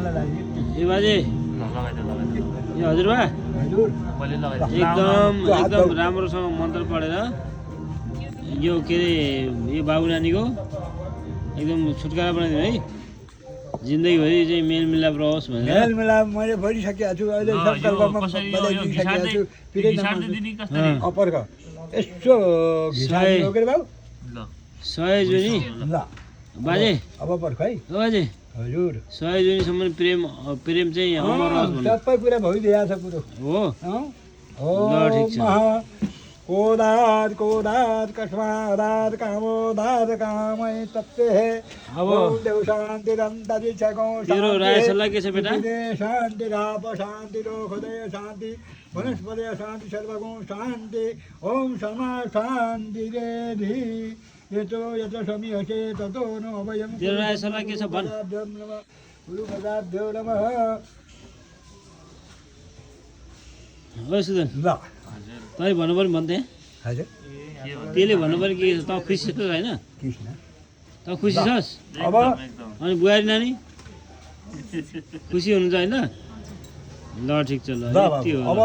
ए बाजे ए हजुरबा एकदम राम्रोसँग मन्त्र पढेर यो के अरे यो बाबु नानीको एकदम छुटकारा बनाइदिनु है जिन्दगीभरि चाहिँ मेलमिलाप रहोस् भनेर मेलमिलाप मैले भनिसकेको छु अहिले संकल्पमा बजाइदिसकेको छु पिरै अपरक यस्तो घिसाइ लगेर बाबु 100 जुनी ल बाजे अब पर्ख है ओ बाजे हजुर 100 जुनीसम्म प्रेम चाहिँ अमर रहोस् भन्नु सबै कुरा भइदिएको छ कुरो हो हो ल ठिक छ कोदार कोदार कस्मादार कामोदार कामै तत्ते हे अब देव शान्ति रन्तरि छगो तेरो राय सल्लाह के छ बेटा शान्ति राप शान्ति लोकदय शान्ति वनस्पति शान्ति सर्वगुण शान्ति ओम समा शान्ति रेधि यतो यतो समीहते ततो नो अभयं तेरो राय सल्लाह के छ भन गुरु पदाभ्यो नमः हो सुदन ल तै भन्नु पर्ने भन्थे हजुर त्यसले भन्नु पर्यो कि त खुसी छस् होइन कृष्ण त खुसी छस् अब अनि बुहारी नानी खुसी हुनुहुन्छ होइन ल ठिक छ ल यति हो अब